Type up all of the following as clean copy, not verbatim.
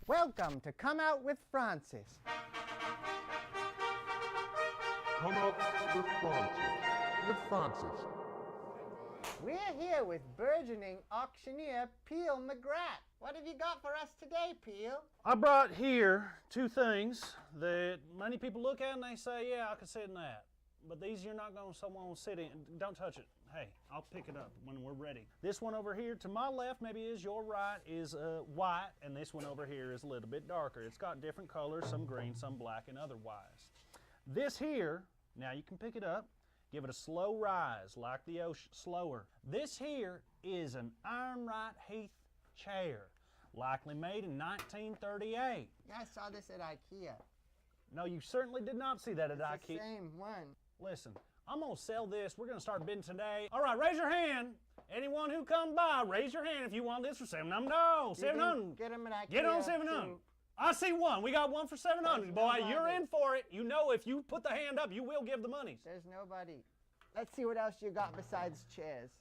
Welcome to Come Out with Francis. Come up with Francis. With Francis. We're here with burgeoning auctioneer Peel McGrath. What have you got for us today, Peel? I brought here two things that many people look at and they say, yeah, I could sit in that. But these you're not going to someone sit in. Don't touch it. Hey, I'll pick it up when we're ready. This one over here to my left, maybe is your right, is white, and this one over here is a little bit darker. It's got different colors, some green, some black, and otherwise. This here, now you can pick it up, give it a slow rise, like the ocean, slower. This here is an Ironwright Heath chair, likely made in 1938. Yeah, I saw this at IKEA. No, you certainly did not see that at IKEA. It's the same one. Listen, I'm gonna sell this. We're gonna start bidding today. All right, raise your hand. Anyone who comes by, raise your hand if you want this for $700. No, $700. Get them at IKEA. Get on $700. I see one. We got one for $700. Boy, you're in for it. You know if you put the hand up, you will give the monies. There's nobody. Let's see what else you got besides chairs.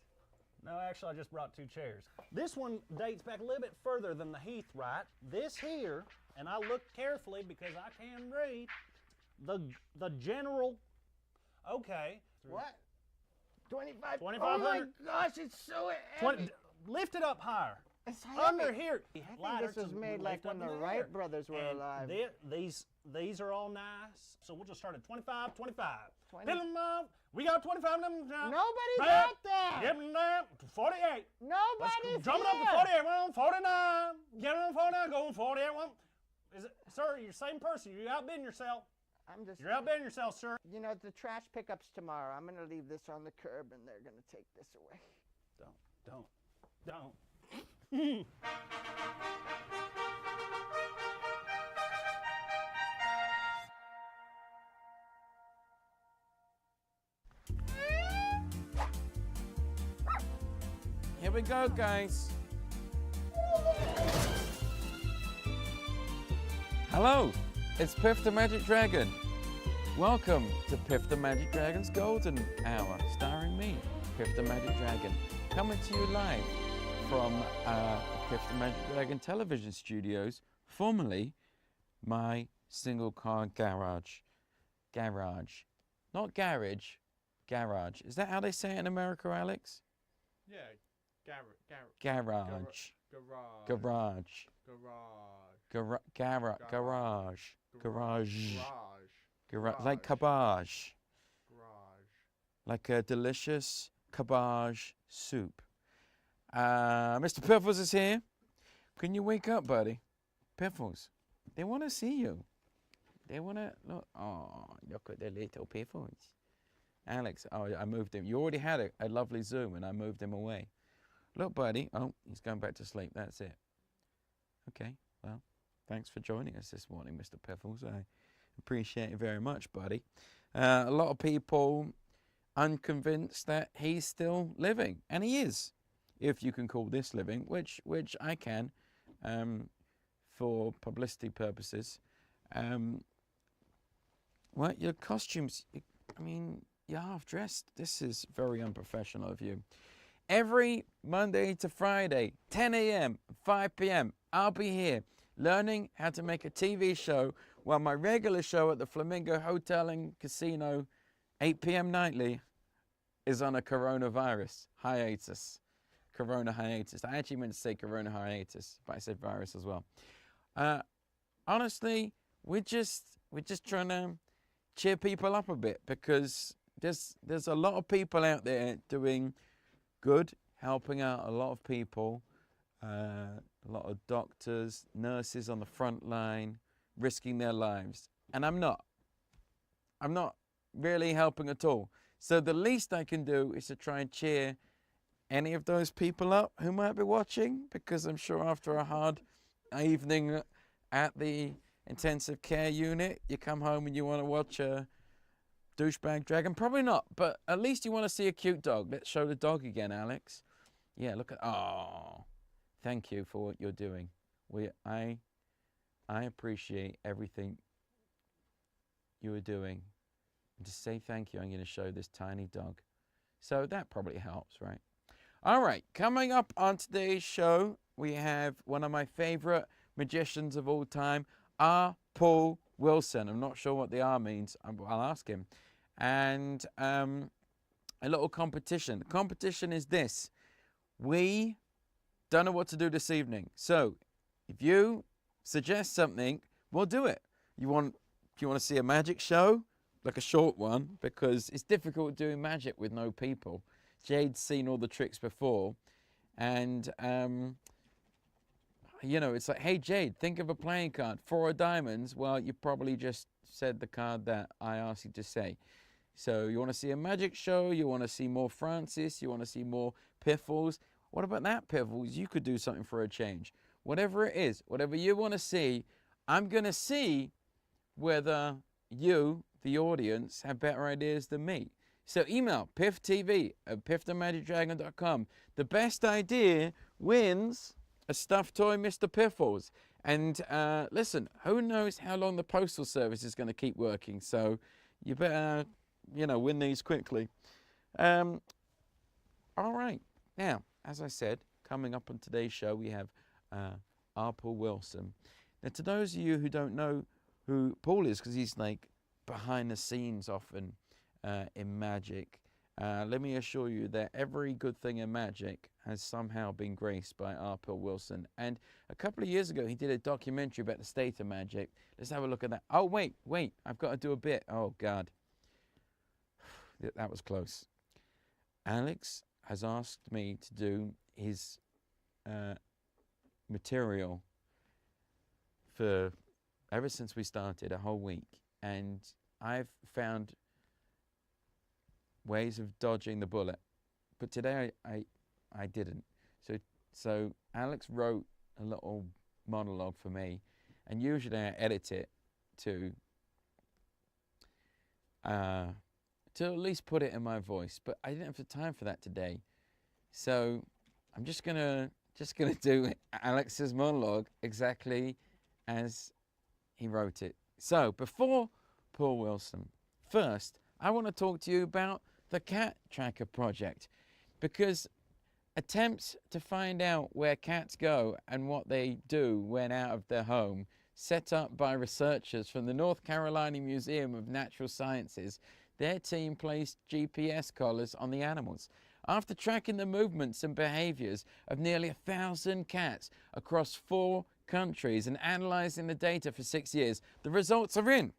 No, actually, I just brought two chairs. This one dates back a little bit further than the Heath, right? This here, and I looked carefully because I can read, the general, okay. What? 25? 2,500? Oh my gosh, it's so heavy. Lift it up higher. It's heavy. Under here. I think this was made like when the Wright brothers were alive. These are all nice. So we'll just start at 25, 25. 20. Pill 'em up. We got 25. Nobody got that. Give them down to 48. Nobody's Drum it up to 48. One, 49. Get them 49. Go on 48. One. Is it, sir? You're the same person. You're outbidding yourself. You're outbidding yourself, sir. You know, the trash pickup's tomorrow. I'm gonna leave this on the curb, and they're gonna take this away. Don't. Here we go, guys. Hello, it's Piff the Magic Dragon. Welcome to Piff the Magic Dragon's Golden Hour, starring me, Piff the Magic Dragon, coming to you live from Piff the Magic Dragon television studios, formerly my single car garage. Not garage, garage. Is that how they say it in America, Alex? Yeah, Garage. Like cabbage. Like a delicious cabbage soup. Mr. Piffles is here. Can you wake up, buddy? Piffles, they want to see you. They want to look. Oh, look at the little Piffles. Alex, oh, I moved him. You already had a lovely Zoom, and I moved him away. Look, buddy. Oh, he's going back to sleep. That's it. Okay, well, thanks for joining us this morning, Mr. Piffles. I appreciate it very much, buddy. A lot of people unconvinced that he's still living, and he is, if you can call this living, which I can, for publicity purposes. Well, your costumes, I mean, you're half dressed. This is very unprofessional of you. Every Monday to Friday, 10 a.m., 5 p.m., I'll be here learning how to make a TV show while my regular show at the Flamingo Hotel and Casino, 8 p.m. nightly, is on a coronavirus hiatus. Corona hiatus. I actually meant to say corona hiatus, but I said virus as well. Honestly, we're just trying to cheer people up a bit, because there's a lot of people out there doing good, helping out a lot of people, a lot of doctors, nurses on the front line, risking their lives. And I'm not really helping at all. So the least I can do is to try and cheer any of those people up who might be watching, because I'm sure after a hard evening at the intensive care unit, you come home and you want to watch a douchebag dragon. Probably not, but at least you want to see a cute dog. Let's show the dog again, Alex. Yeah, look at, oh, thank you for what you're doing. I appreciate everything you are doing. And to say thank you, I'm going to show this tiny dog. So that probably helps, right? All right, coming up on today's show, we have one of my favorite magicians of all time, R. Paul Wilson. I'm not sure what the R means. I'll ask him. And a little competition. The competition is this. We don't know what to do this evening. So if you suggest something, we'll do it. If you want to see a magic show, like a short one, because it's difficult doing magic with no people. Jade's seen all the tricks before. And, you know, it's like, hey, Jade, think of a playing card. 4 of diamonds. Well, you probably just said the card that I asked you to say. So you want to see a magic show? You want to see more Francis? You want to see more Piffles? What about that, Piffles? You could do something for a change. Whatever it is, whatever you want to see, I'm going to see whether you, the audience, have better ideas than me. So email pifftv@piffthemagicdragon.com. The best idea wins a stuffed toy Mr. Piffles. And listen, who knows how long the Postal Service is going to keep working. So you better, you know, win these quickly. All right. Now, as I said, coming up on today's show, we have R. Paul Wilson. Now, to those of you who don't know who Paul is, because he's like behind the scenes often in magic, let me assure you that every good thing in magic has somehow been graced by R. Paul Wilson. And a couple of years ago, he did a documentary about the state of magic. Let's have a look at that. Oh, wait, I've got to do a bit. Oh, God. That was close. Alex has asked me to do his material for ever since we started, a whole week. And I've found ways of dodging the bullet. But today I didn't. So Alex wrote a little monologue for me. And usually I edit it to at least put it in my voice. But I didn't have the time for that today. So I'm just gonna do Alex's monologue exactly as he wrote it. So before Paul Wilson, first I want to talk to you about the Cat Tracker Project, because attempts to find out where cats go and what they do when out of their home, set up by researchers from the North Carolina Museum of Natural Sciences, their team placed GPS collars on the animals. After tracking the movements and behaviors of nearly 1,000 cats across 4 countries and analyzing the data for 6 years, the results are in,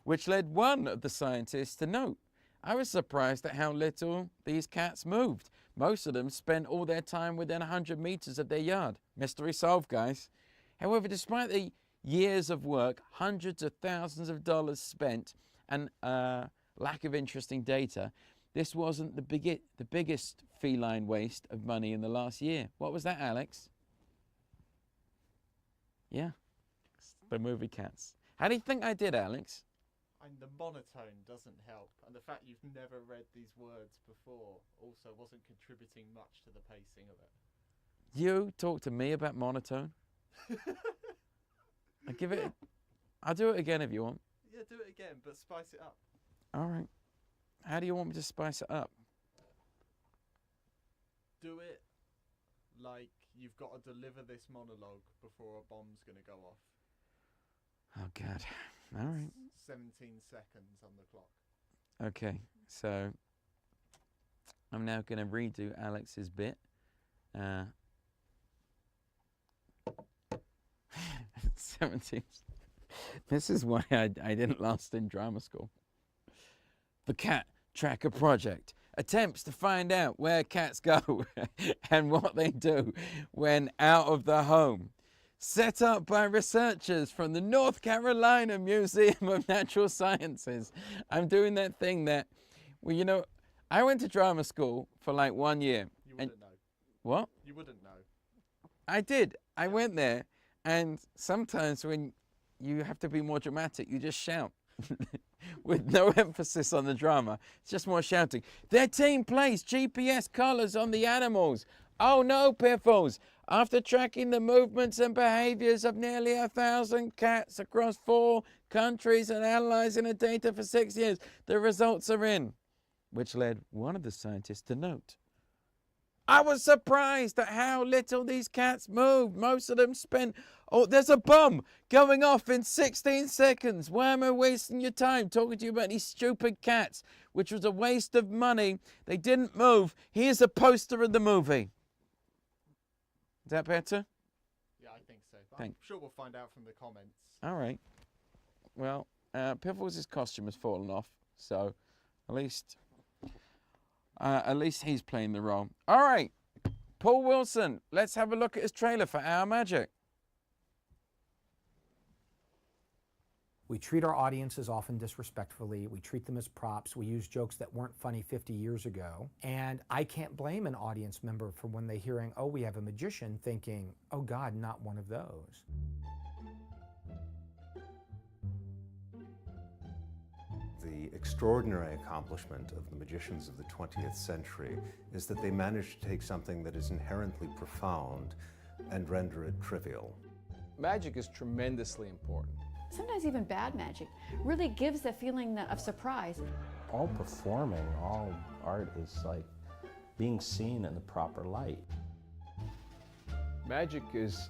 which led one of the scientists to note, I was surprised at how little these cats moved. Most of them spent all their time within 100 meters of their yard. Mystery solved, guys. However, despite the years of work, hundreds of thousands of dollars spent, and lack of interesting data, this wasn't the biggest feline waste of money in the last year. What was that, Alex? Yeah, the movie Cats. How do you think I did, Alex? And the monotone doesn't help, and the fact you've never read these words before also wasn't contributing much to the pacing of it. You talk to me about monotone? I'll do it again if you want. Yeah, do it again, but spice it up. All right. How do you want me to spice it up? Do it like you've got to deliver this monologue before a bomb's going to go off. Oh, God. All right. 17 seconds on the clock. Okay, so I'm now going to redo Alex's bit. 17. This is why I didn't last in drama school. The Cat Tracker Project attempts to find out where cats go and what they do when out of the home. Set up by researchers from the North Carolina Museum of Natural Sciences. I'm doing that thing that, well, you know, I went to drama school for like 1 year. You wouldn't know. What? You wouldn't know. I did. I went there, and sometimes when you have to be more dramatic, you just shout with no emphasis on the drama. It's just more shouting. Their team placed GPS collars on the animals. Oh no, Piffles! After tracking the movements and behaviors of nearly 1,000 cats across 4 countries and analyzing the data for 6 years, the results are in, which led one of the scientists to note, I was surprised at how little these cats moved. Most of them spent, oh, there's a bomb going off in 16 seconds. Why am I wasting your time talking to you about these stupid cats, which was a waste of money? They didn't move. Here's a poster of the movie. Is that better? Yeah, I think so. I'm sure we'll find out from the comments. All right. Well, Piffles' costume has fallen off, so at least he's playing the role. All right, Paul Wilson, let's have a look at his trailer for Our Magic. We treat our audiences often disrespectfully. We treat them as props. We use jokes that weren't funny 50 years ago. And I can't blame an audience member for when they're hearing, oh, we have a magician, thinking, oh God, not one of those. The extraordinary accomplishment of the magicians of the 20th century is that they managed to take something that is inherently profound and render it trivial. Magic is tremendously important. Sometimes even bad magic really gives the feeling of surprise. All performing, all art is like being seen in the proper light. Magic is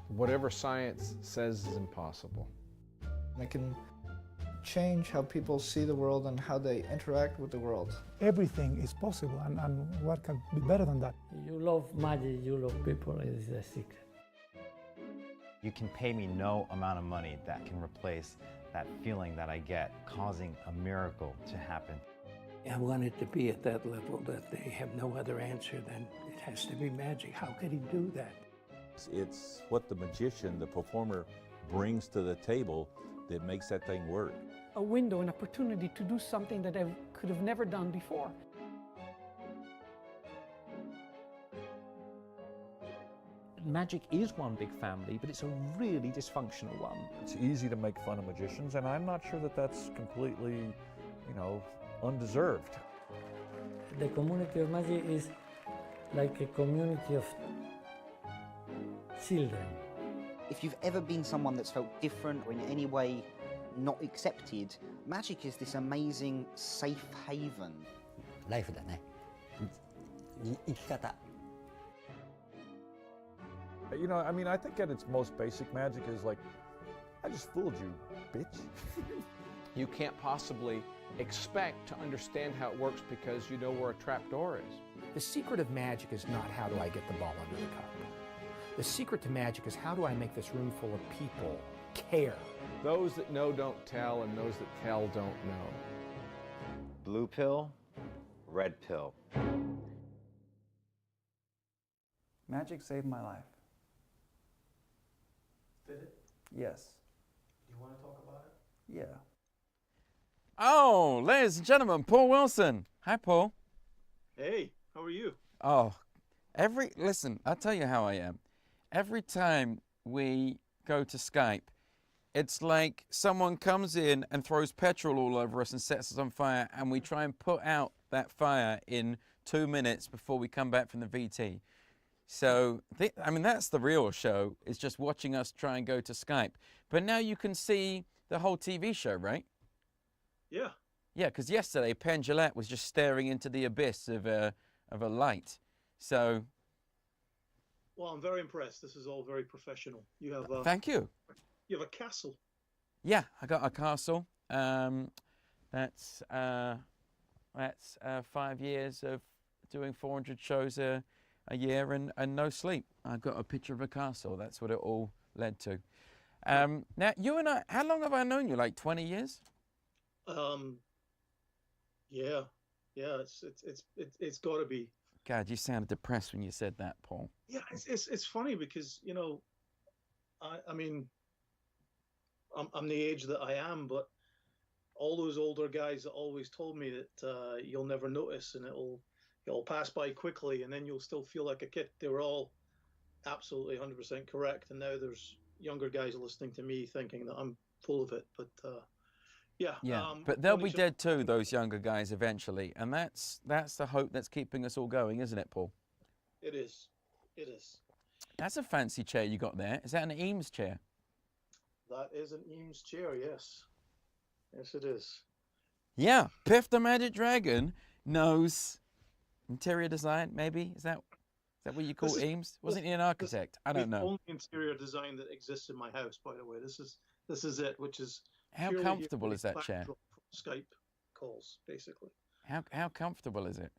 whatever science says is impossible. It can change how people see the world and how they interact with the world. Everything is possible, and what can be better than that? You love magic, you love people, is the secret. You can pay me no amount of money that can replace that feeling that I get, causing a miracle to happen. I want it to be at that level that they have no other answer than it has to be magic. How could he do that? It's what the magician, the performer, brings to the table that makes that thing work. A window, an opportunity to do something that I could have never done before. Magic is one big family, but it's a really dysfunctional one. It's easy to make fun of magicians, and I'm not sure that that's completely, undeserved. The community of magic is like a community of children. If you've ever been someone that's felt different or in any way not accepted, magic is this amazing safe haven. Life だね。生き方。I think at its most basic, magic is like, I just fooled you, bitch. You can't possibly expect to understand how it works because you know where a trap door is. The secret of magic is not how do I get the ball under the cup. The secret to magic is how do I make this room full of people care. Those that know don't tell, and those that tell don't know. Blue pill, red pill. Magic saved my life. Did it? Yes. Do you want to talk about it? Yeah. Oh, ladies and gentlemen, Paul Wilson. Hi, Paul. Hey, how are you? Oh, listen, I'll tell you how I am. Every time we go to Skype, it's like someone comes in and throws petrol all over us and sets us on fire, and we try and put out that fire in 2 minutes before we come back from the VT. So, that's the real show, is just watching us try and go to Skype. But now you can see the whole TV show, right? Yeah. Yeah, because yesterday Penn Jillette was just staring into the abyss of a light. So. Well, I'm very impressed. This is all very professional. You have. Thank you. You have a castle. Yeah, I got a castle. That's 5 years of doing 400 shows a year and no sleep. I got a picture of a castle. That's what it all led to. Now, you and I, how long have I known you? Like 20 years? Yeah. It's got to be. God, you sounded depressed when you said that, Paul. Yeah, it's funny because I'm the age that I am, but all those older guys that always told me that you'll never notice and it'll pass by quickly and then you'll still feel like a kid. They were all absolutely 100% correct, and now there's younger guys listening to me thinking that I'm full of it. But yeah. But they'll be dead too, those younger guys, eventually, and that's the hope that's keeping us all going, isn't it, Paul? It is. That's a fancy chair you got there. Is that an Eames chair? That is an Eames chair, yes. Yes, it is. Yeah, Piff the Magic Dragon knows Interior design, maybe? Is that what you call Eames? Wasn't he an architect? I don't The know. only interior design that exists in my house, by the way. This is it, which is How purely comfortable is that backdrop chair? for Skype calls, basically. How comfortable is it?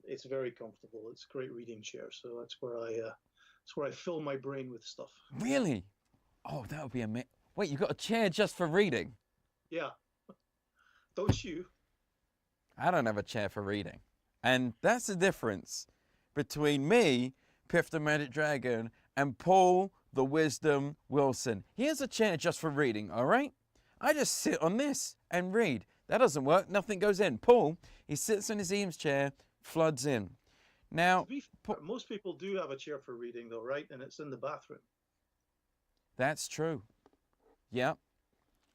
It's very comfortable. It's a great reading chair, so that's where I fill my brain with stuff. Really? Oh, that would be amazing. Wait, you got a chair just for reading? Yeah. Don't you? I don't have a chair for reading. And that's the difference between me, Piff the Magic Dragon, and Paul the Wisdom Wilson. Here's a chair just for reading, all right? I just sit on this and read. That doesn't work. Nothing goes in. Paul, he sits in his Eames chair, floods in. Now, most people do have a chair for reading, though, right? And it's in the bathroom. that's true. Yeah,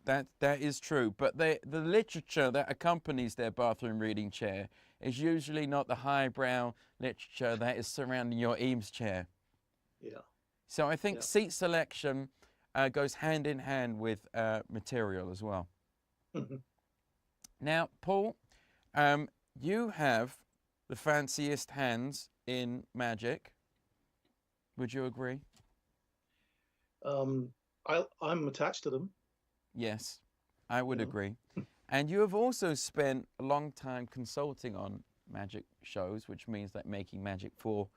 that is true. But the literature that accompanies their bathroom reading chair is usually not the highbrow literature that is surrounding your Eames chair. Yeah. So I think seat selection goes hand in hand with material as well. Now, Paul, you have the fanciest hands in magic. Would you agree? I'm attached to them. Yes, I would agree. And you have also spent a long time consulting on magic shows, which means that making magic for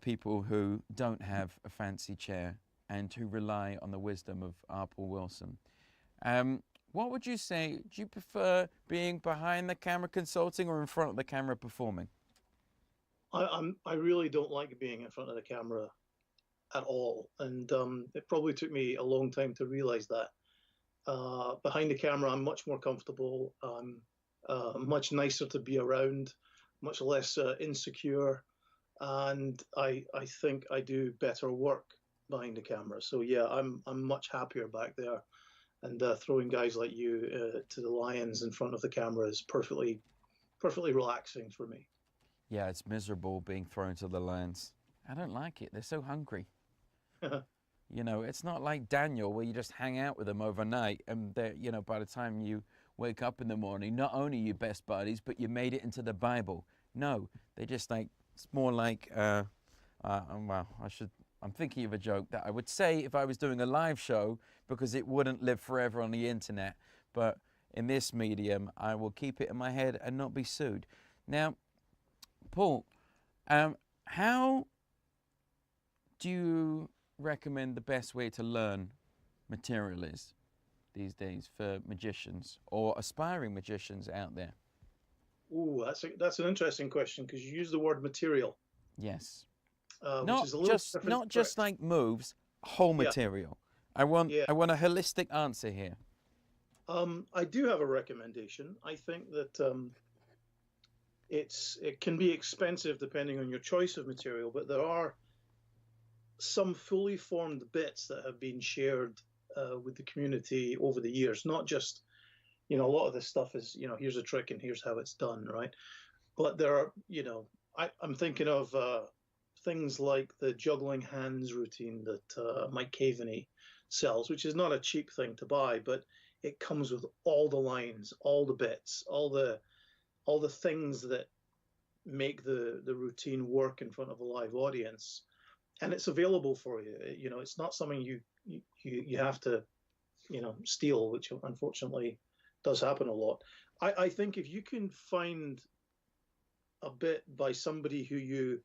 people who don't have a fancy chair and who rely on the wisdom of R. Paul Wilson. What would you say? Do you prefer being behind the camera consulting or in front of the camera performing? I really don't like being in front of the camera at all, and it probably took me a long time to realize that. Behind the camera, I'm much more comfortable. Much nicer to be around, much less insecure, and I think I do better work behind the camera. So yeah, I'm much happier back there, and throwing guys like you to the lions in front of the camera is perfectly relaxing for me. Yeah, it's miserable being thrown to the lions. I don't like it. They're so hungry. You know, it's not like Daniel where you just hang out with them overnight and they're, you know, by the time you wake up in the morning, not only you best buddies, but you made it into the Bible. No, they just like, it's more like, well, I'm thinking of a joke that I would say if I was doing a live show because it wouldn't live forever on the internet. But in this medium, I will keep it in my head and not be sued. Now, Paul, how do you recommend the best way to learn material is these days for magicians or aspiring magicians out there? Ooh, that's an interesting question because you use the word material. Yes. Which is a little different, not just like moves, whole Yeah. material. I want a holistic answer here. I do have a recommendation. I think that it can be expensive depending on your choice of material, but there are some fully formed bits that have been shared with the community over the years. Not just, you know, a lot of this stuff is, you know, here's a trick and here's how it's done, right? But there are, you know, I'm thinking of things like the juggling hands routine that Mike Caveney sells, which is not a cheap thing to buy, but it comes with all the lines, all the bits, all the things that make the routine work in front of a live audience, and it's available for you. You know, it's not something you have to, you know, steal, which unfortunately does happen a lot. I think if you can find a bit by somebody who you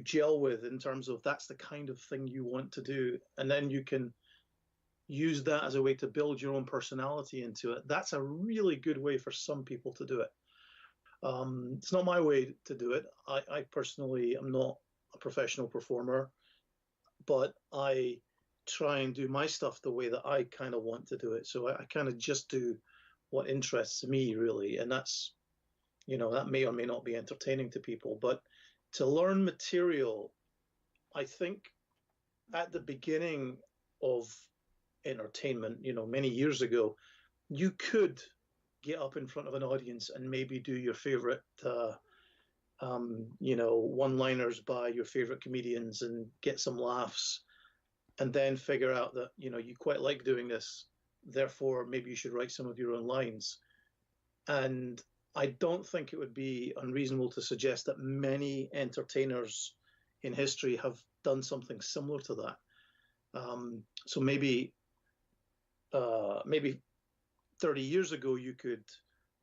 gel with in terms of that's the kind of thing you want to do, and then you can use that as a way to build your own personality into it, that's a really good way for some people to do it. It's not my way to do it. I personally am not a professional performer, but I try and do my stuff the way that I kind of want to do it. So I kind of just do what interests me, really. And that's, you know, that may or may not be entertaining to people. But to learn material, I think at the beginning of entertainment, you know, many years ago, you could get up in front of an audience and maybe do your favorite, you know, one-liners by your favorite comedians and get some laughs, and then figure out that, you know, you quite like doing this, therefore maybe you should write some of your own lines. And I don't think it would be unreasonable to suggest that many entertainers in history have done something similar to that. So maybe 30 years ago, you could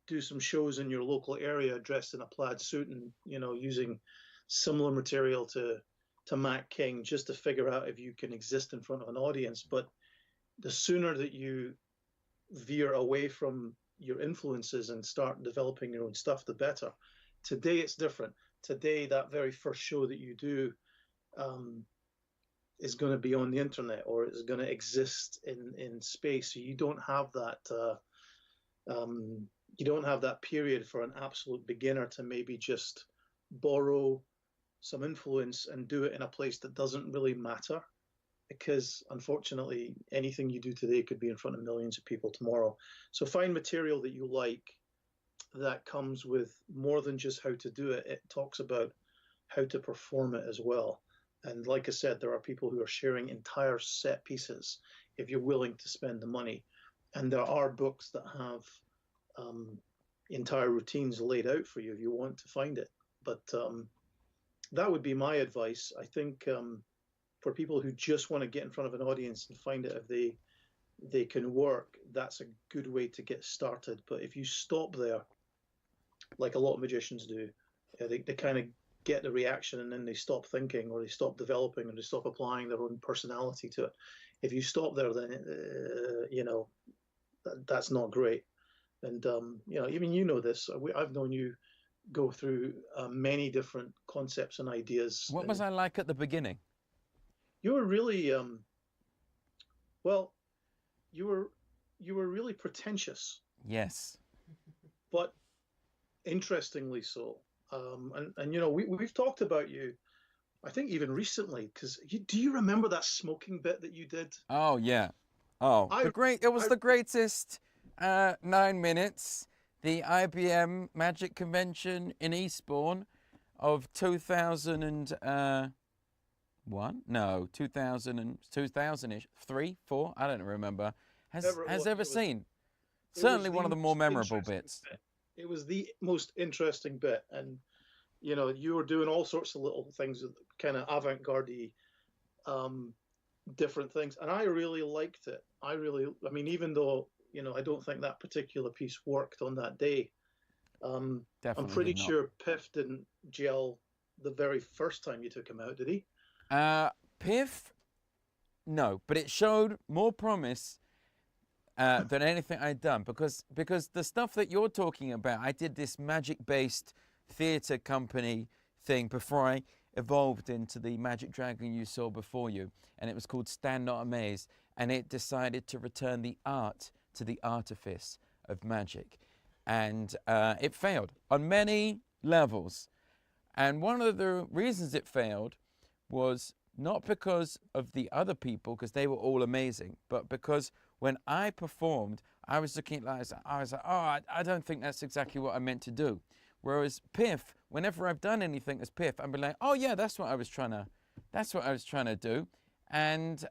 do some shows in your local area dressed in a plaid suit and, you know, using similar material to Mac King, just to figure out if you can exist in front of an audience. But the sooner that you veer away from your influences and start developing your own stuff, the better. Today it's different. Today, that very first show that you do is going to be on the internet, or is going to exist in space. So you don't have that period for an absolute beginner to maybe just borrow some influence and do it in a place that doesn't really matter, because unfortunately anything you do today could be in front of millions of people tomorrow. So find material that you like that comes with more than just how to do it. It talks about how to perform it as well. And like I said, there are people who are sharing entire set pieces if you're willing to spend the money. And there are books that have entire routines laid out for you if you want to find it. But that would be my advice. I think for people who just want to get in front of an audience and find it if they can work, that's a good way to get started. But if you stop there, like a lot of magicians do, they kind of get the reaction and then they stop thinking, or they stop developing, or they stop applying their own personality to it. If you stop there, then you know, that's not great. And you know, even you know this. I've known you go through many different concepts and ideas. What was I like at the beginning? You were really well. You were really pretentious. Yes. But interestingly so. And you know, we've talked about you, I think even recently, because do you remember that smoking bit that you did? Oh yeah. Oh, it was the greatest 9 minutes. The IBM Magic Convention in Eastbourne of 2001? No, 2000-ish, 3, 4, I don't remember, has ever seen. Certainly one of the more memorable bits. It was the most interesting bit, and you know, you were doing all sorts of little things, kind of avant-garde-y, different things, and I really liked it. I mean, even though, you know, I don't think that particular piece worked on that day. I'm pretty sure Piff didn't gel the very first time you took him out, did he? Piff, no, but it showed more promise than anything I'd done, because the stuff that you're talking about, I did this magic-based theatre company thing before I evolved into the Magic Dragon you saw before you, and it was called Stand Not Amazed, and it decided to return the art to the artifice of magic, and it failed on many levels. And one of the reasons it failed was not because of the other people, because they were all amazing, but because when I performed, I was looking like, I was like, oh, I don't think that's exactly what I meant to do. Whereas Piff, whenever I've done anything as Piff, I'm like, oh yeah, that's what I was trying to do. And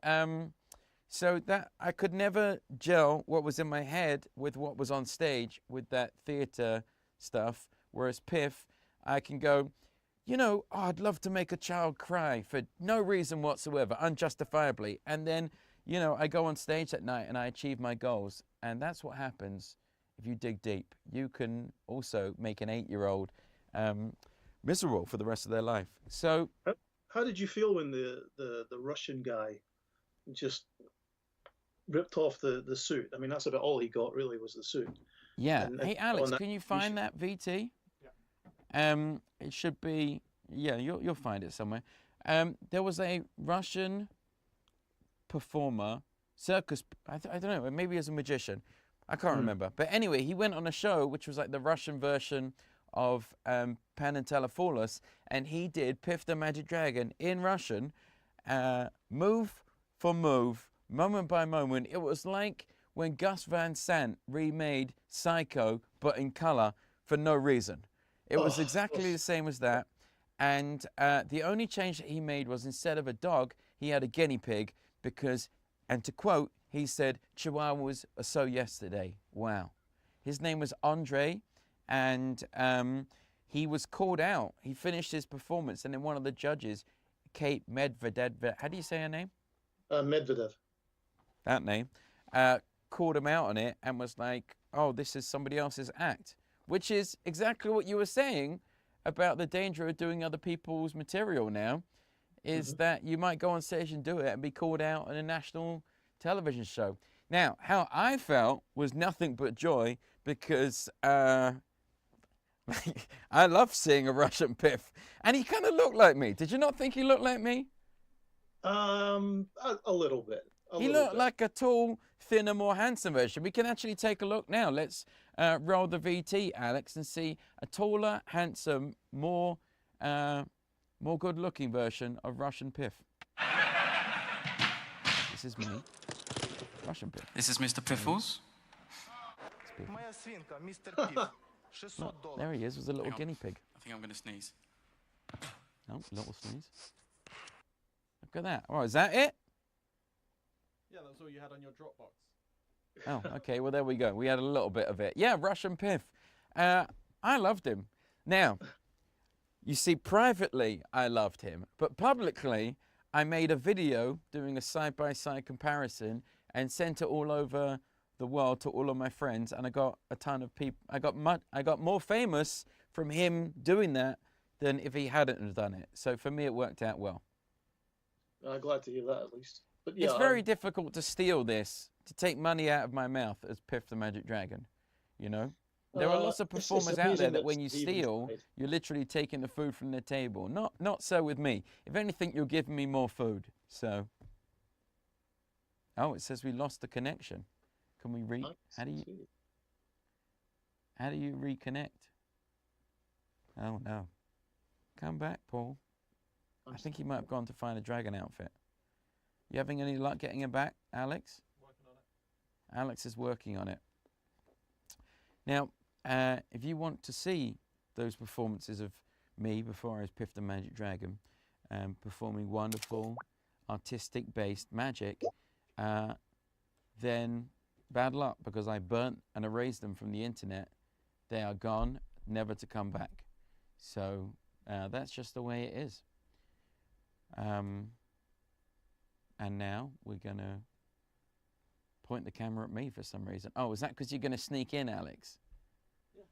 so that I could never gel what was in my head with what was on stage with that theatre stuff. Whereas Piff, I can go, you know, oh, I'd love to make a child cry for no reason whatsoever, unjustifiably. And then, you know, I go on stage that night and I achieve my goals. And that's what happens if you dig deep. You can also make an 8-year-old miserable for the rest of their life. So, how did you feel when the Russian guy just ripped off the suit? I mean, that's about all he got, really, was the suit. Yeah. Hey, Alex, can you find that VT? Yeah. It should be, yeah, you'll find it somewhere. There was a Russian performer, circus, I don't know, maybe as a magician. I can't remember. But anyway, he went on a show which was like the Russian version of Penn and Teller, and he did Piff the Magic Dragon in Russian, move for move, moment by moment. It was like when Gus Van Sant remade Psycho, but in color for no reason. It was exactly the same as that. And the only change that he made was, instead of a dog, he had a guinea pig, because, and to quote, he said, Chihuahuas are so yesterday. Wow. His name was Andre, and he was called out. He finished his performance, and then one of the judges, Kate Medvedev, how do you say her name? Medvedev. That name, called him out on it and was like, oh, this is somebody else's act, which is exactly what you were saying about the danger of doing other people's material now, is that you might go on stage and do it and be called out on a national television show. Now, how I felt was nothing but joy, because I love seeing a Russian Piff, and he kind of looked like me. Did you not think he looked like me? A little bit. He looked like a tall, thinner, more handsome version. We can actually take a look now. Let's roll the VT, Alex, and see a taller, handsome, more good-looking version of Russian Piff. This is me, Russian Piff. This is Mr. Piffles. Oh, there he is, with a little guinea pig. I think I'm going to sneeze. Oh, little sneeze. Look at that. Oh, is that it? Yeah, that's all you had on your Dropbox. Oh, okay. Well, there we go. We had a little bit of it. Yeah, Russian Piff. I loved him. Now, you see, privately, I loved him. But publicly, I made a video doing a side-by-side comparison and sent it all over the world to all of my friends. And I got a ton of people. I got more famous from him doing that than if he hadn't done it. So for me, it worked out well. I'm glad to hear that, at least. But yeah, it's very difficult to steal this, to take money out of my mouth as Piff the Magic Dragon, you know? There are lots of performers out there that when you steal, you're literally taking the food from their table. Not so with me. If anything, you're giving me more food, so. Oh, it says we lost the connection. Can we how do you reconnect? Oh no. Come back, Paul. I think he might have gone to find a dragon outfit. You having any luck getting him back, Alex? Working on it. Alex is working on it. Now, if you want to see those performances of me before I was Piff the Magic Dragon, performing wonderful, artistic-based magic, then bad luck, because I burnt and erased them from the internet. They are gone, never to come back. So that's just the way it is. And now we're going to point the camera at me for some reason. Oh, is that because you're going to sneak in, Alex? Yeah.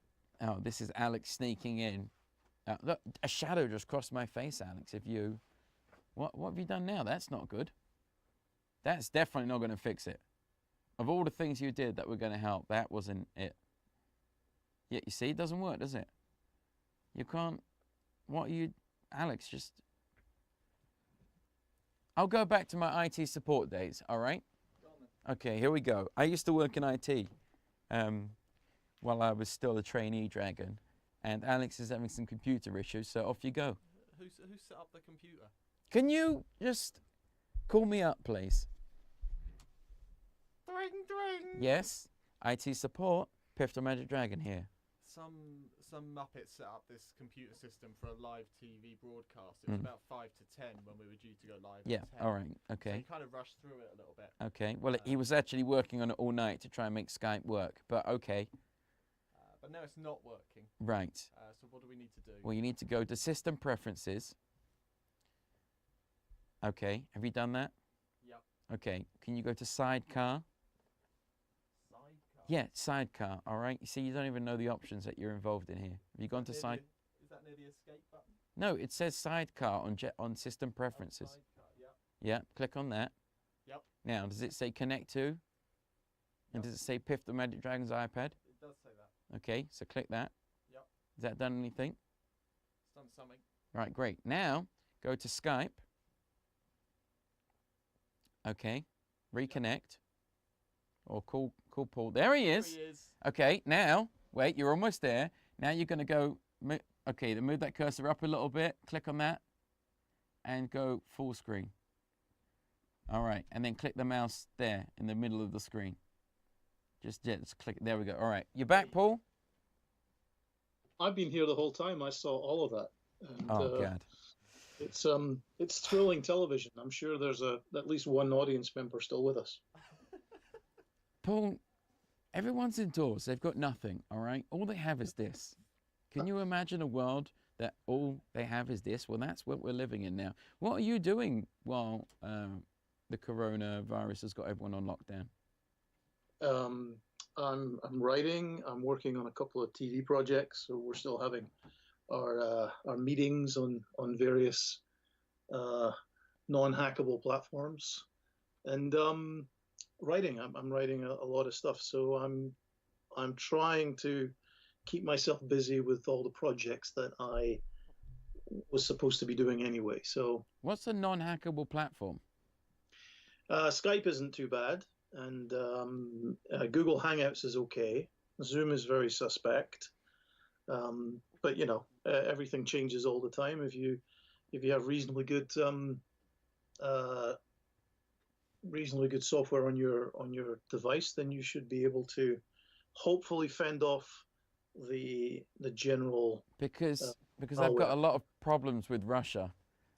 Oh, this is Alex sneaking in. Look, a shadow just crossed my face, Alex. What have you done now? That's not good. That's definitely not going to fix it. Of all the things you did that were going to help, that wasn't it. Yeah, you see, it doesn't work, does it? You can't. Alex, just. I'll go back to my IT support days, all right? Okay, here we go. I used to work in IT while I was still a trainee dragon, and Alex is having some computer issues, so off you go. Who set up the computer? Can you just call me up, please? Dring, dring. Yes, IT support, Piff the Magic Dragon here. Some Muppet set up this computer system for a live TV broadcast. It was about 5 to 10 when we were due to go live. Yeah, at 10. all right, okay. So he kind of rushed through it a little bit. Okay, well, he was actually working on it all night to try and make Skype work, but okay. But now it's not working. Right. So what do we need to do? Well, you need to go to System Preferences. Okay, have you done that? Yep. Okay, can you go to Sidecar? Yeah, Sidecar, all right? You see, you don't even know the options that you're involved in here. Have you gone to Side? Is that near the escape button? No, it says Sidecar on System Preferences. Oh, Sidecar, yep. Yeah, click on that. Yep. Now, does it say Connect to? And does it say Piff the Magic Dragon's iPad? It does say that. Okay, so click that. Yep. Has that done anything? It's done something. Right, great. Now, go to Skype. Okay, reconnect. Or call Paul. There he is. There he is. Okay, now, wait, you're almost there. Now you're going to go, okay, then move that cursor up a little bit. Click on that and go full screen. All right, and then click the mouse there in the middle of the screen. Just click it. There we go. All right, you back, Paul? I've been here the whole time. I saw all of that. And, oh, God. It's thrilling television. I'm sure there's at least one audience member still with us. Paul, everyone's indoors. They've got nothing, all right? All they have is this. Can you imagine a world that all they have is this? Well, that's what we're living in now. What are you doing while the coronavirus has got everyone on lockdown? I'm writing. I'm working on a couple of TV projects, so we're still having our meetings on various non-hackable platforms, and writing. I'm writing a lot of stuff, so I'm trying to keep myself busy with all the projects that I was supposed to be doing anyway. So what's a non-hackable platform? Skype isn't too bad, and Google Hangouts is okay. Zoom is very suspect, but you know, everything changes all the time. If you have reasonably good software on your device, then you should be able to hopefully fend off the general because I've got a lot of problems with Russia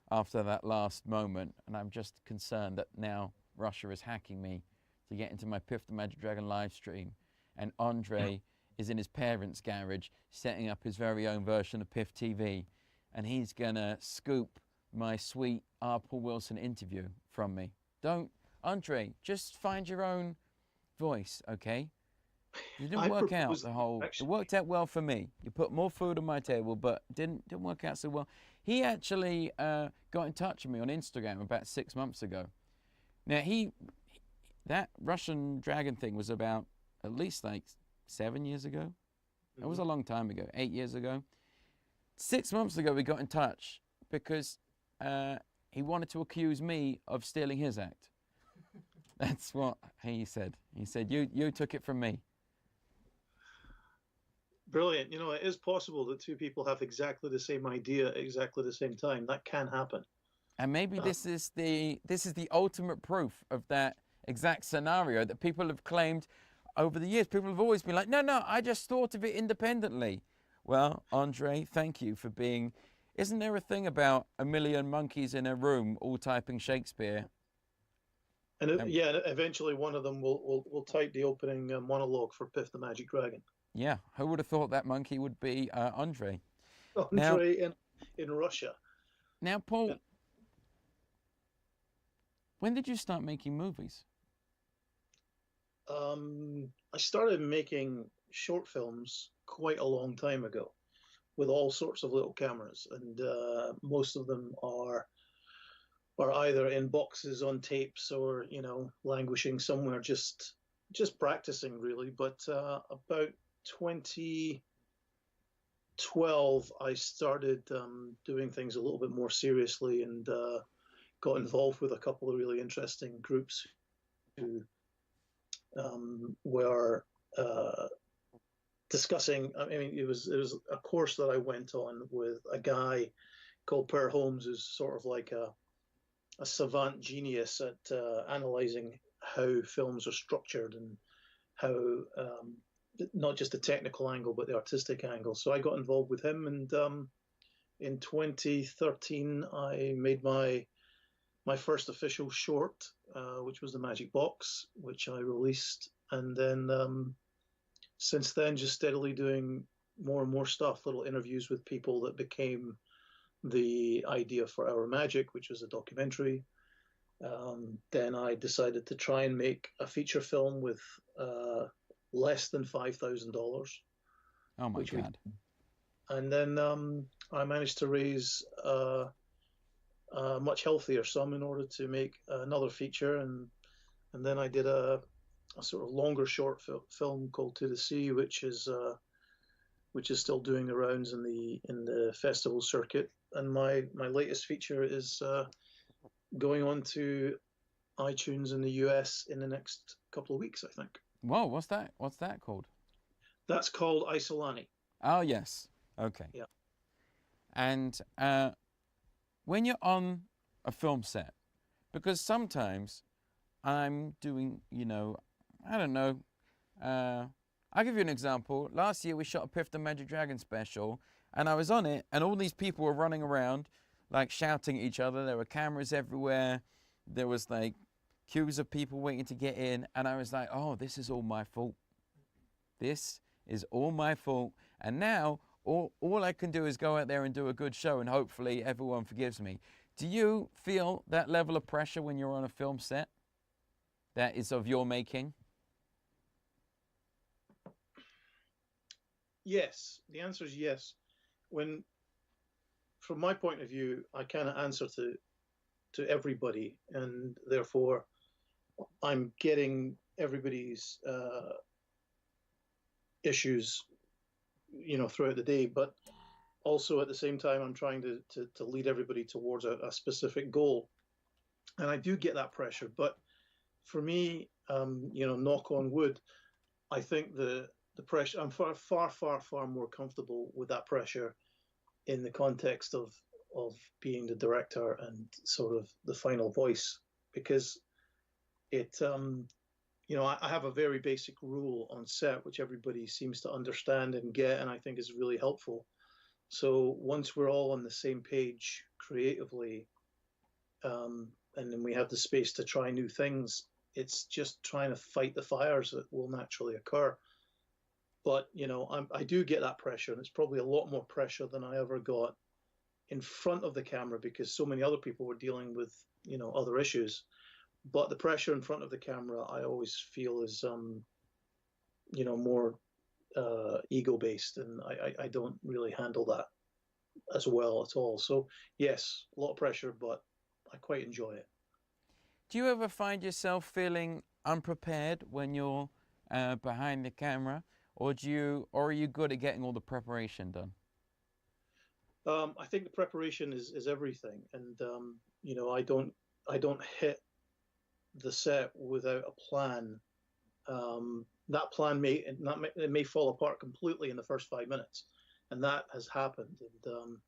after that last moment, and I'm just concerned that now Russia is hacking me to get into my Piff the Magic Dragon live stream, and Andre is in his parents' garage setting up his very own version of Piff TV, and he's gonna scoop my sweet Paul Wilson interview from me. Don't, Andre, just find your own voice, okay? It didn't work out the whole. It worked out well for me. You put more food on my table, but didn't work out so well. He actually got in touch with me on Instagram about 6 months ago. Now that Russian dragon thing was about at least like 7 years ago. It was a long time ago, 8 years ago. 6 months ago, we got in touch because he wanted to accuse me of stealing his act. That's what he said. He said, you took it from me. Brilliant. You know, it is possible that two people have exactly the same idea at exactly the same time. That can happen. And maybe this is the ultimate proof of that exact scenario that people have claimed over the years. People have always been like, no, I just thought of it independently. Well, Andre, thank you for being... Isn't there a thing about a million monkeys in a room all typing Shakespeare? And yeah, eventually one of them will type the opening monologue for Piff the Magic Dragon. Yeah, who would have thought that monkey would be Andre? Andre in Russia. Now, Paul, when did you start making movies? I started making short films quite a long time ago with all sorts of little cameras, and most of them are either in boxes on tapes or, you know, languishing somewhere, just practicing really. But about 2012, I started doing things a little bit more seriously, and got involved with a couple of really interesting groups who were discussing. I mean, it was a course that I went on with a guy called Per Holmes, who's sort of like a savant genius at analyzing how films are structured and how not just the technical angle but the artistic angle. So I got involved with him, and in 2013 I made my first official short, which was The Magic Box, which I released, and then since then just steadily doing more and more stuff, little interviews with people that became the idea for Our Magic, which was a documentary. Then I decided to try and make a feature film with less than $5,000. Oh my God. And then I managed to raise a much healthier sum in order to make another feature, and then I did a sort of longer short film called To the Sea, which is still doing the rounds in the festival circuit. And my latest feature is going on to iTunes in the US in the next couple of weeks, I think. Whoa, what's that called? That's called Isolani. Oh yes, okay. Yeah. And when you're on a film set, because sometimes I'm doing, you know, I don't know, I'll give you an example. Last year we shot a Piff the Magic Dragon special, and I was on it, and all these people were running around, like shouting at each other. There were cameras everywhere. There was like queues of people waiting to get in, and I was like, oh, this is all my fault. This is all my fault. And now all I can do is go out there and do a good show, and hopefully everyone forgives me. Do you feel that level of pressure when you're on a film set that is of your making? Yes, the answer is yes. When, from my point of view, I kind of answer to everybody, and therefore I'm getting everybody's issues, throughout the day. But also at the same time, I'm trying to lead everybody towards a specific goal, and I do get that pressure. But for me, knock on wood, I think the pressure, I'm far more comfortable with that pressure in the context of being the director and sort of the final voice, because it, I have a very basic rule on set, which everybody seems to understand and get, and I think is really helpful. So once we're all on the same page creatively, and then we have the space to try new things, it's just trying to fight the fires that will naturally occur. But, I do get that pressure, and it's probably a lot more pressure than I ever got in front of the camera, because so many other people were dealing with, other issues. But the pressure in front of the camera, I always feel is, more ego-based, and I don't really handle that as well at all. So, yes, a lot of pressure, but I quite enjoy it. Do you ever find yourself feeling unprepared when you're behind the camera? Or are you good at getting all the preparation done? I think the preparation is everything, and I don't hit the set without a plan. That plan may fall apart completely in the first 5 minutes, and that has happened. And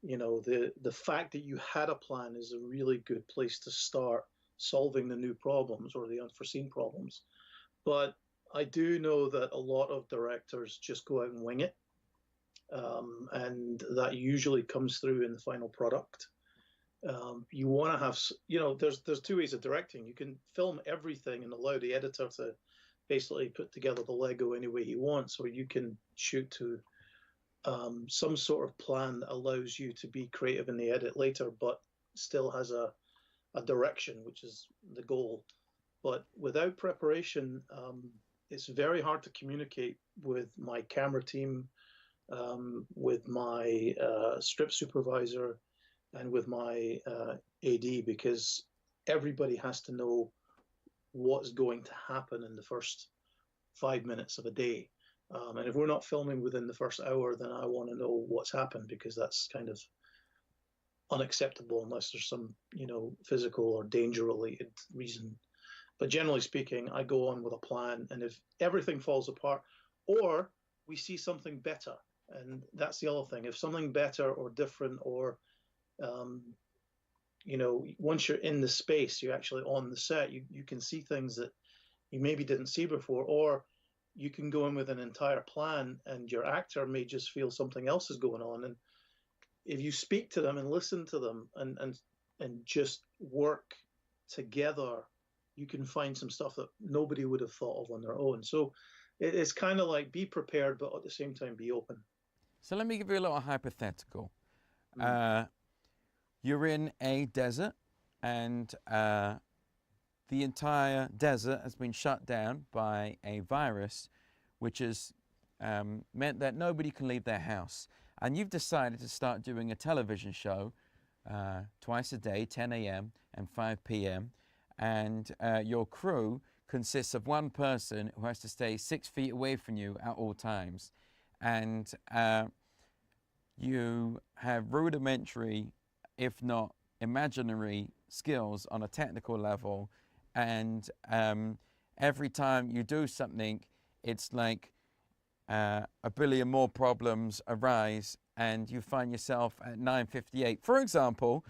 the fact that you had a plan is a really good place to start solving the new problems or the unforeseen problems. But I do know that a lot of directors just go out and wing it, and that usually comes through in the final product. You want to have, there's two ways of directing. You can film everything and allow the editor to basically put together the Lego any way he wants, or you can shoot to some sort of plan that allows you to be creative in the edit later, but still has a direction, which is the goal. But without preparation, it's very hard to communicate with my camera team, with my script supervisor, and with my AD, because everybody has to know what's going to happen in the first 5 minutes of a day. And if we're not filming within the first hour, then I want to know what's happened, because that's kind of unacceptable unless there's some, physical or danger-related reason. But generally speaking, I go on with a plan, and if everything falls apart, or we see something better, and that's the other thing, if something better or different, or once you're in the space, you're actually on the set, you can see things that you maybe didn't see before, or you can go in with an entire plan and your actor may just feel something else is going on. And if you speak to them and listen to them and just work together, you can find some stuff that nobody would have thought of on their own. So it's kind of like be prepared, but at the same time be open. So let me give you a little hypothetical. You're in a desert, and the entire desert has been shut down by a virus, which has meant that nobody can leave their house. And you've decided to start doing a television show twice a day, 10 a.m. and 5 p.m. And your crew consists of one person who has to stay 6 feet away from you at all times. And you have rudimentary, if not imaginary, skills on a technical level. And every time you do something, it's like a billion more problems arise, and you find yourself at 9:58, for example,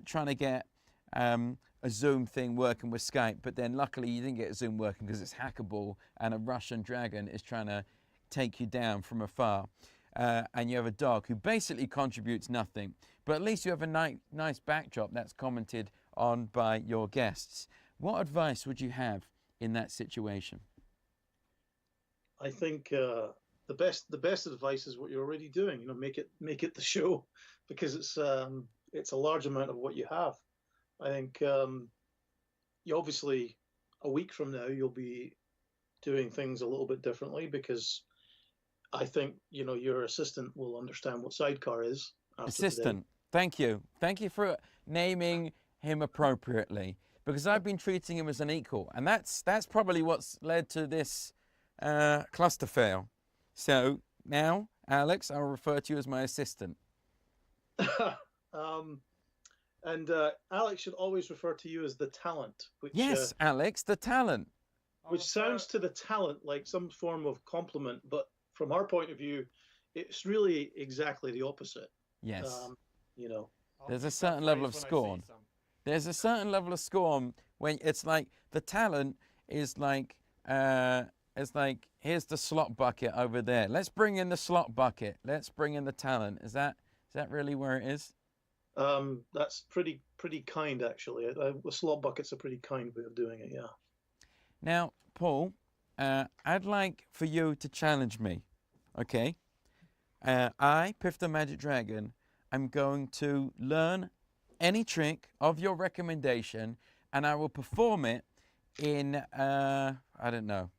trying to get a Zoom thing working with Skype, but then luckily you didn't get Zoom working because it's hackable, and a Russian dragon is trying to take you down from afar. And you have a dog who basically contributes nothing, but at least you have a nice backdrop that's commented on by your guests. What advice would you have in that situation? I think the best advice is what you're already doing. You know, make it the show, because it's a large amount of what you have. I think you obviously a week from now you'll be doing things a little bit differently, because I think your assistant will understand what sidecar is after today. Assistant. Thank you. Thank you for naming him appropriately, because I've been treating him as an equal, and that's probably what's led to this cluster fail. So now, Alex, I'll refer to you as my assistant. And Alex should always refer to you as the talent. Which, yes, Alex, the talent. Which sounds to the talent like some form of compliment, but from our point of view, it's really exactly the opposite. Yes. There's a certain level of scorn. There's a certain level of scorn when it's like the talent is like, here's the slot bucket over there. Let's bring in the slot bucket. Let's bring in the talent. Is that really where it is? That's pretty kind, actually. The slot bucket's a pretty kind way of doing it, yeah. Now, Paul, I'd like for you to challenge me, okay? I, Piff the Magic Dragon, am going to learn any trick of your recommendation, and I will perform it in, I don't know,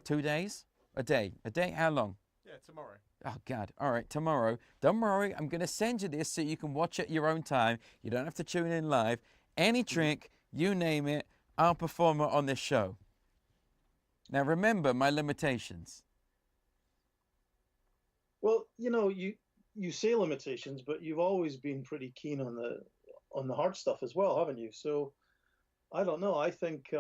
2 days? A day? How long? Yeah, tomorrow. Oh, God. All right, tomorrow. Don't worry, I'm going to send you this so you can watch it at your own time. You don't have to tune in live. Any trick, you name it, I'll perform it on this show. Now, remember my limitations. Well, you say limitations, but you've always been pretty keen on the hard stuff as well, haven't you? So, I don't know. I think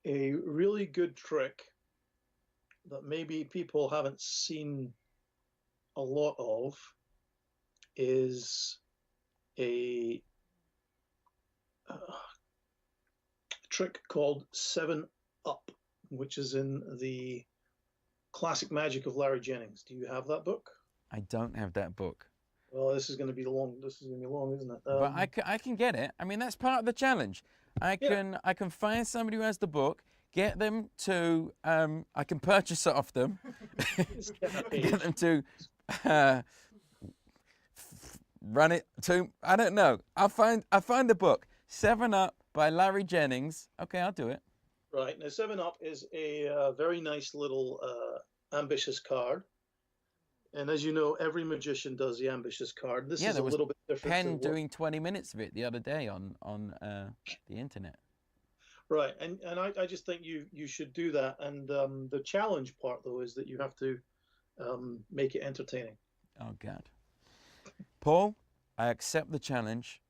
a really good trick that maybe people haven't seen a lot of is a trick called 7-Up, which is in the Classic Magic of Larry Jennings. Do you have that book? I don't have that book. Well, this is going to be long. This is going to be long, isn't it? But I can get it. I mean, that's part of the challenge. I can find somebody who has the book, get them to, I can purchase it off them, get them to run it to, I don't know. I'll find the book, 7-Up by Larry Jennings. Okay, I'll do it. Right. Now, 7-Up is a very nice little ambitious card. And as you know, every magician does the ambitious card. This is a little bit different. Penn doing 20 minutes of it the other day on the internet. Right, and I just think you should do that. And the challenge part, though, is that you have to make it entertaining. Oh, God. Paul, I accept the challenge.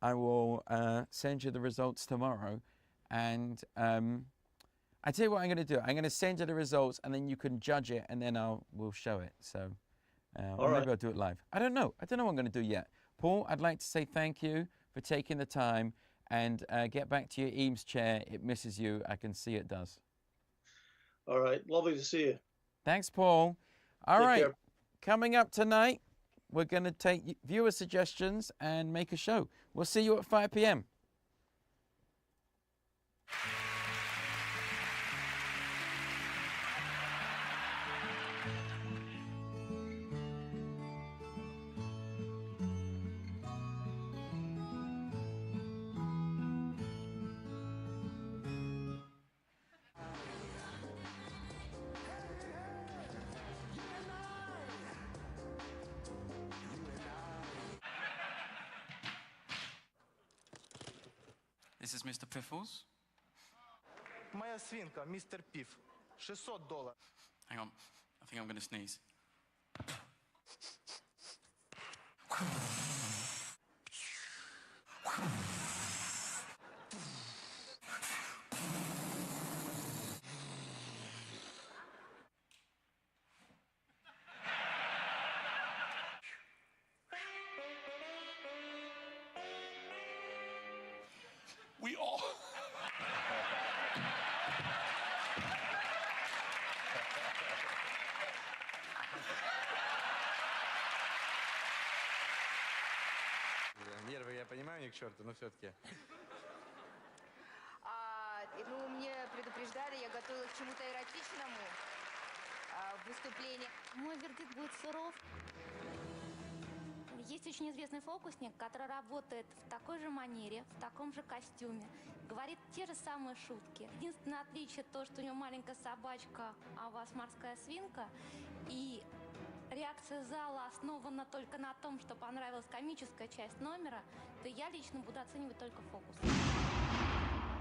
I will send you the results tomorrow. And I tell you what I'm going to do. I'm going to send you the results, and then you can judge it, and then we'll show it. So maybe I'll do it live. I don't know. I don't know what I'm going to do yet. Paul, I'd like to say thank you for taking the time. And get back to your Eames chair. It misses you. I can see it does. All right. Lovely to see you. Thanks, Paul. All right. Take care. Coming up tonight, we're going to take viewer suggestions and make a show. We'll see you at 5 p.m. This is Mr. Piffles. Моя свинка, мистер Piff. $600. Hang on. I think I'm going to sneeze. We all... Нервы я понимаю, ни к черту, но все-таки. Ну, мне предупреждали, театре, я готовилась к чему-то эротичному. Выступление. Мой вердикт будет суров. Есть очень известный фокусник, который работает в такой же манере, в таком же костюме, говорит те же самые шутки. Единственное отличие то, что у него маленькая собачка, а у вас морская свинка. И реакция зала основана только на том, что понравилась комическая часть номера, то я лично буду оценивать только фокус.